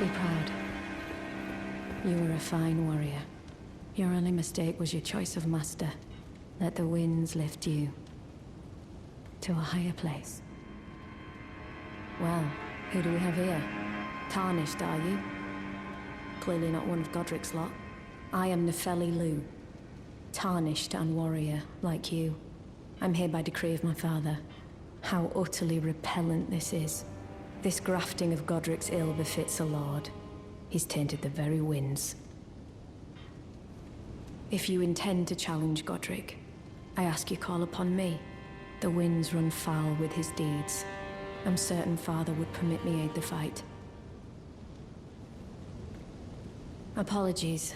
Be proud. You were a fine warrior. Your only mistake was your choice of master. Let the winds lift you to a higher place. Well, who do we have here? Tarnished, are you? Clearly not one of Godrick's lot. I am Nepheli Loux. Tarnished and warrior, like you. I'm here by decree of my father. How utterly repellent this is. This grafting of Godrick's ill befits a lord. He's tainted the very winds. If you intend to challenge Godrick, I ask you call upon me. The winds run foul with his deeds. I'm certain father would permit me aid the fight. Apologies,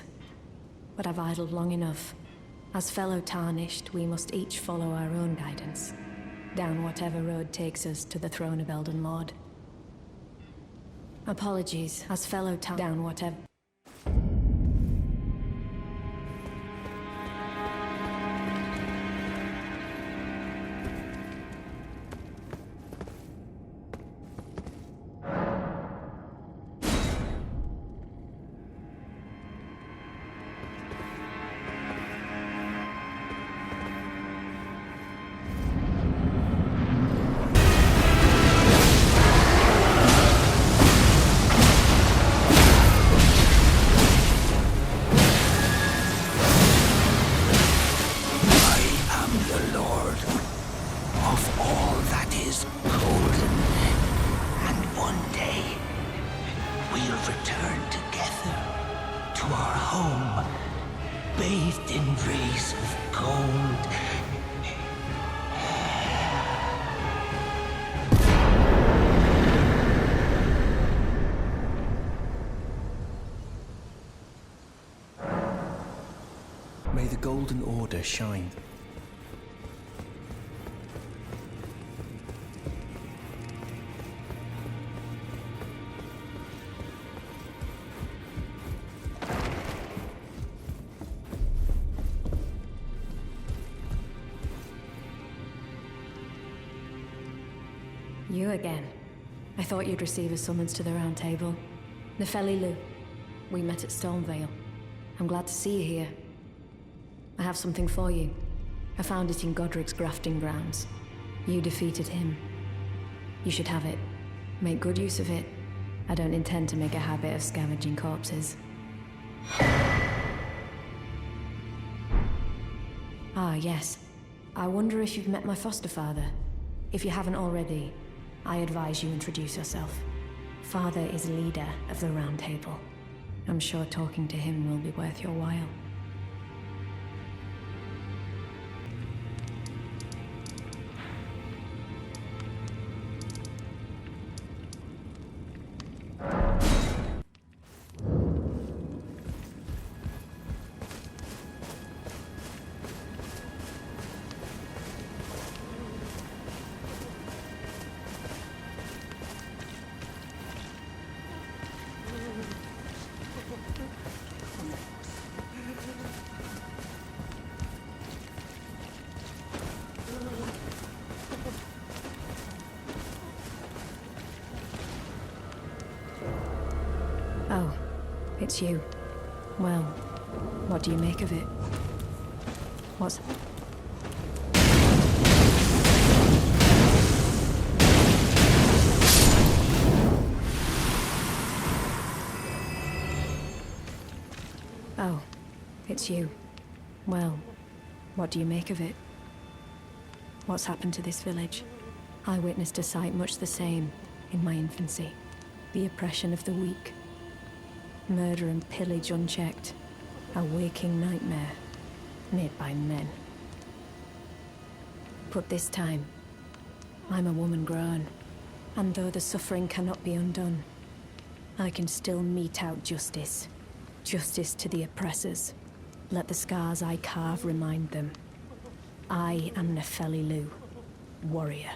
but I've idled long enough. As fellow Tarnished, we must each follow our own guidance, down whatever road takes us to the throne of Elden Lord. Apologies, as fellow down whatever... May the Golden Order shine. You again. I thought you'd receive a summons to the Roundtable. Nepheli Loux. We met at Stormveil. I'm glad to see you here. I have something for you. I found it in Godrick's grafting grounds. You defeated him. You should have it. Make good use of it. I don't intend to make a habit of scavenging corpses. Ah, yes. I wonder if you've met my foster father. If you haven't already, I advise you introduce yourself. Father is leader of the Round Table. I'm sure talking to him will be worth your while. Oh, it's you. Well, what do you make of it? What's... Oh, it's you. Well, what do you make of it? What's happened to this village? I witnessed a sight much the same in my infancy. The oppression of the weak. Murder and pillage unchecked. A waking nightmare, made by men. But this time, I'm a woman grown, and though the suffering cannot be undone, I can still mete out justice. Justice to the oppressors. Let the scars I carve remind them. I am Nepheli Loux, warrior.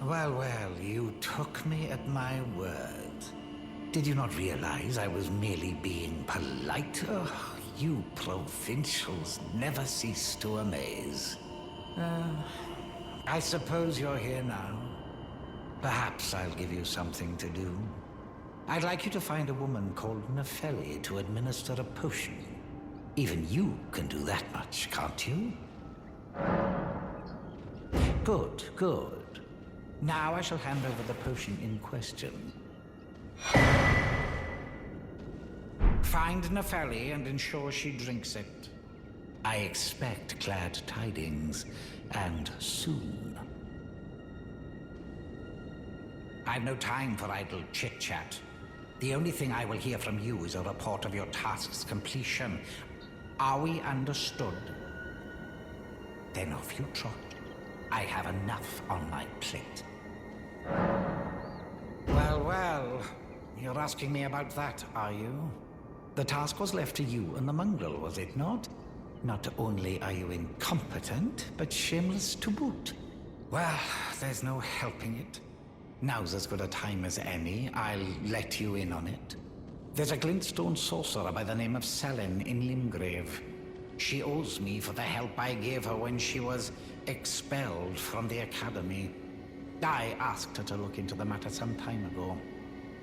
Well, you took me at my word. Did you not realize I was merely being polite? Oh, you provincials never cease to amaze. I suppose you're here now. Perhaps I'll give you something to do. I'd like you to find a woman called Nepheli to administer a potion. Even you can do that much, can't you? Good, good. Now I shall hand over the potion in question. Find Nepheli and ensure she drinks it. I expect glad tidings, and soon. I've no time for idle chit-chat. The only thing I will hear from you is a report of your task's completion. Are we understood? Then off you trot. I have enough on my plate. Well, you're asking me about that, are you? The task was left to you and the mongrel, was it not? Not only are you incompetent, but shameless to boot. Well, there's no helping it. Now's as good a time as any. I'll let you in on it. There's a glintstone sorcerer by the name of Selin in Limgrave. She owes me for the help I gave her when she was expelled from the academy. I asked her to look into the matter some time ago.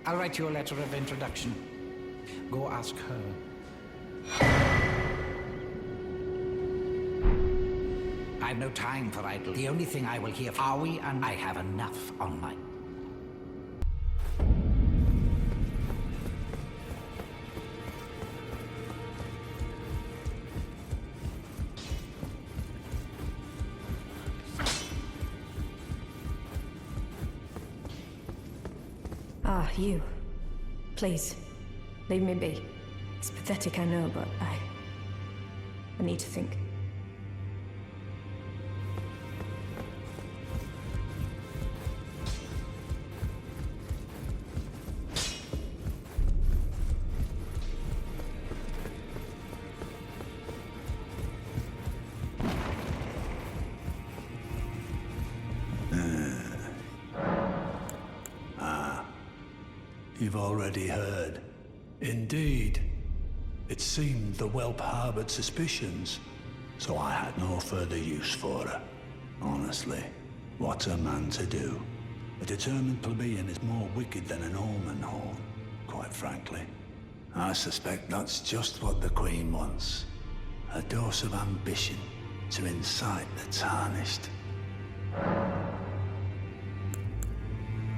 I'll write you a letter of introduction. Go ask her. I've no time for idle. The only thing I will hear are we, and I have enough on my... Ah, you. Please, leave me be. It's pathetic, I know, but I need to think. You've already heard. Indeed. It seemed the whelp harbored suspicions, so I had no further use for her. Honestly, what's a man to do? A determined plebeian is more wicked than an Omenhorn, quite frankly. I suspect that's just what the Queen wants. A dose of ambition to incite the tarnished.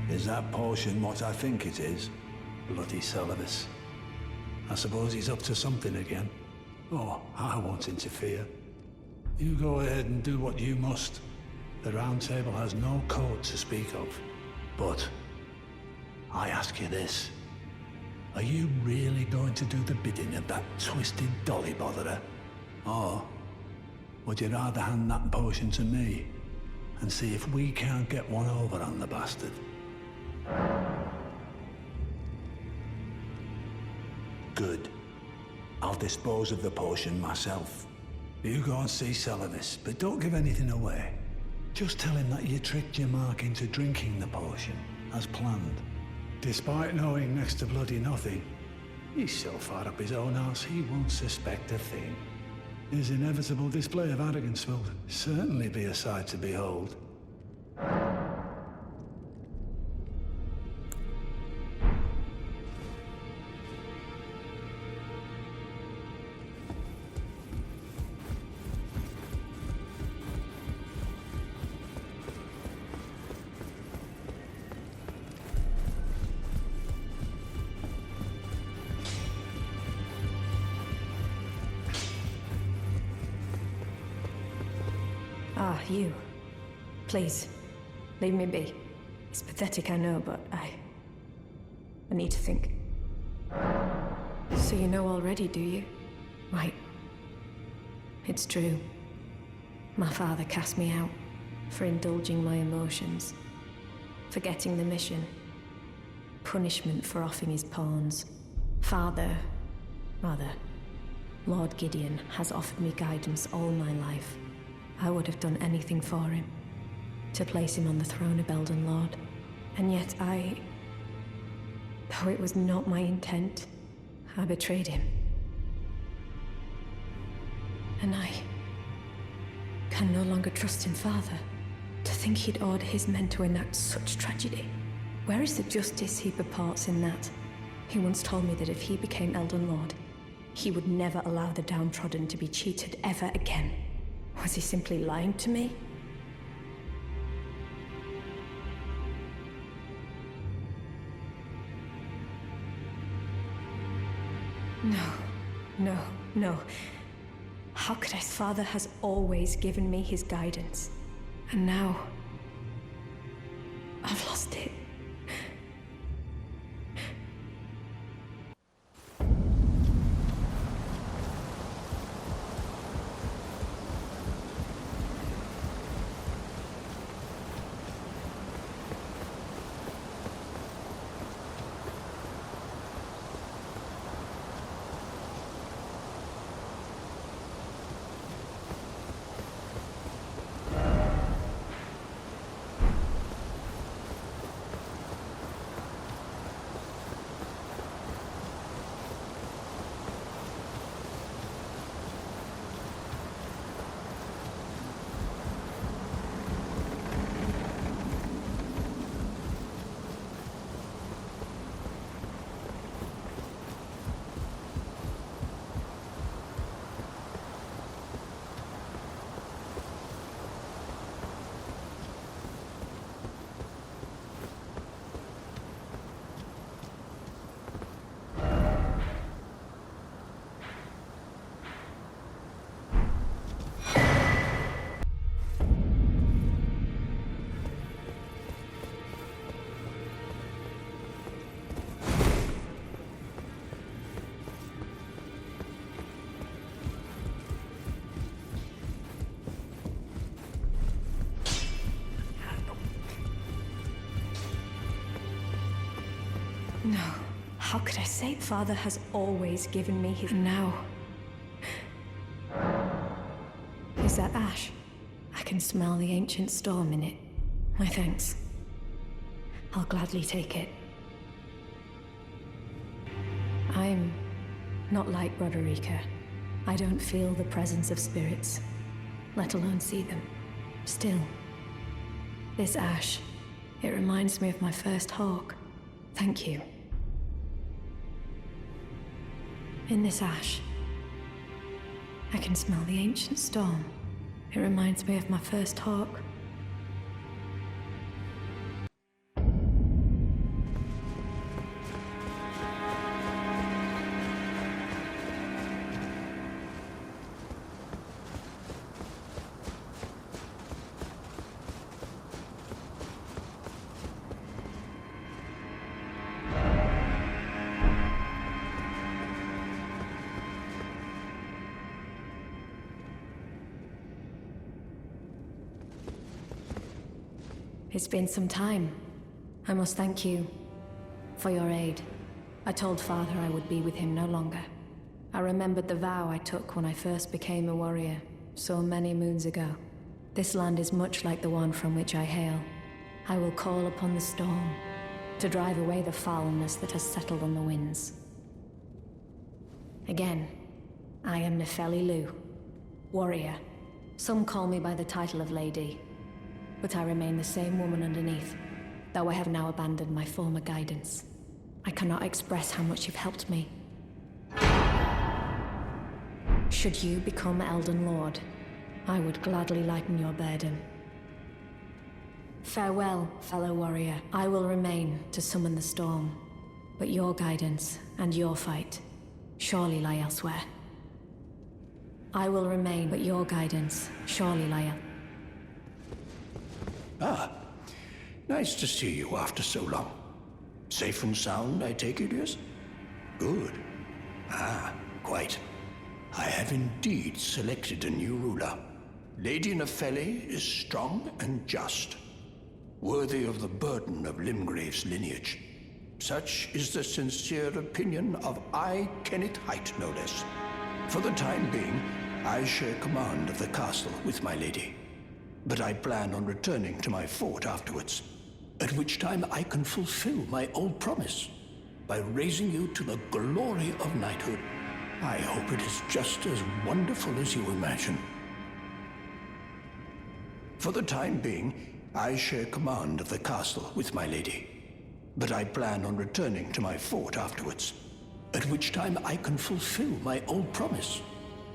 Is that potion what I think it is? Bloody Seluvis. I suppose he's up to something again. Oh, I won't interfere. You go ahead and do what you must. The Roundtable has no code to speak of. But I ask you this. Are you really going to do the bidding of that twisted dolly botherer? Or would you rather hand that potion to me and see if we can't get one over on the bastard? Good. I'll dispose of the potion myself. You go and see Seluvis, but don't give anything away. Just tell him that you tricked your mark into drinking the potion, as planned. Despite knowing next to bloody nothing, he's so far up his own arse he won't suspect a thing. His inevitable display of arrogance will certainly be a sight to behold. Ah, you. Please, leave me be. It's pathetic, I know, but I need to think. So you know already, do you? Right. It's true. My father cast me out for indulging my emotions, forgetting the mission, punishment for offing his pawns. Lord Gideon has offered me guidance all my life. I would have done anything for him, to place him on the throne of Elden, And yet though it was not my intent, I betrayed him. And I can no longer trust in Father. To think he'd order his men to enact such tragedy. Where is the justice he purports in that? He once told me that if he became Elden Lord, he would never allow the downtrodden to be cheated ever again. Was he simply lying to me? No. How could his father has always given me his guidance, and now I've lost it. No. How could I say Father has always given me his... Now... Is that ash? I can smell the ancient storm in it. My thanks. I'll gladly take it. I'm not like Broderica. I don't feel the presence of spirits, let alone see them. Still, this ash, it reminds me of my first hawk. Thank you. In this ash, I can smell the ancient storm. It reminds me of my first hawk. It's been some time. I must thank you for your aid. I told Father I would be with him no longer. I remembered the vow I took when I first became a warrior, so many moons ago. This land is much like the one from which I hail. I will call upon the storm to drive away the foulness that has settled on the winds. Again, I am Nepheli Loux, warrior. Some call me by the title of Lady, but I remain the same woman underneath, though I have now abandoned my former guidance. I cannot express how much you've helped me. Should you become Elden Lord, I would gladly lighten your burden. Farewell, fellow warrior. I will remain to summon the storm, but your guidance and your fight surely lie elsewhere. I will remain, but your guidance surely lie elsewhere. Ah, nice to see you after so long. Safe and sound, I take it, yes? Good. Ah, quite. I have indeed selected a new ruler. Lady Nepheli is strong and just, worthy of the burden of Limgrave's lineage. Such is the sincere opinion of I, Kenneth Height, no less. For the time being, I share command of the castle with my lady, but I plan on returning to my fort afterwards. at which time I can fulfill my old promise by raising you to the glory of knighthood. I hope it is just as wonderful as you imagine. For the time being, I share command of the castle with my lady, but I plan on returning to my fort afterwards, at which time I can fulfill my old promise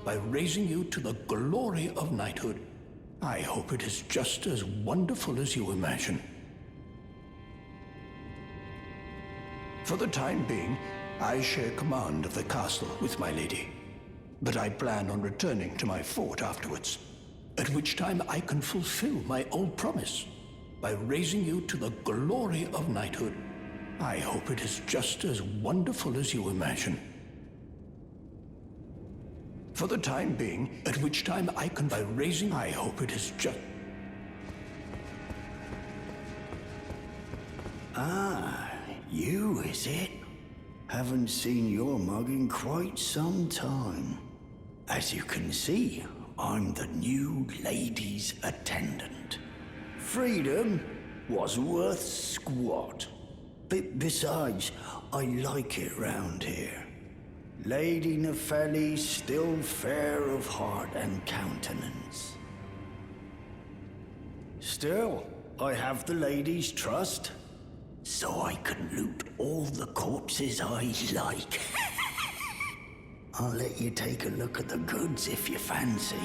by raising you to the glory of knighthood. I hope it is just as wonderful as you imagine. For the time being, I share command of the castle with my lady, but I plan on returning to my fort afterwards, at which time I can fulfill my old promise by raising you to the glory of knighthood. I hope it is just as wonderful as you imagine. For the time being, at which time I can by raising, I hope it is just... Ah, you, is it? Haven't seen your mug in quite some time. As you can see, I'm the new lady's attendant. Freedom was worth squat. Besides, I like it round here. Lady Nepheli's still fair of heart and countenance. Still, I have the lady's trust, so I can loot all the corpses I like. I'll let you take a look at the goods if you fancy.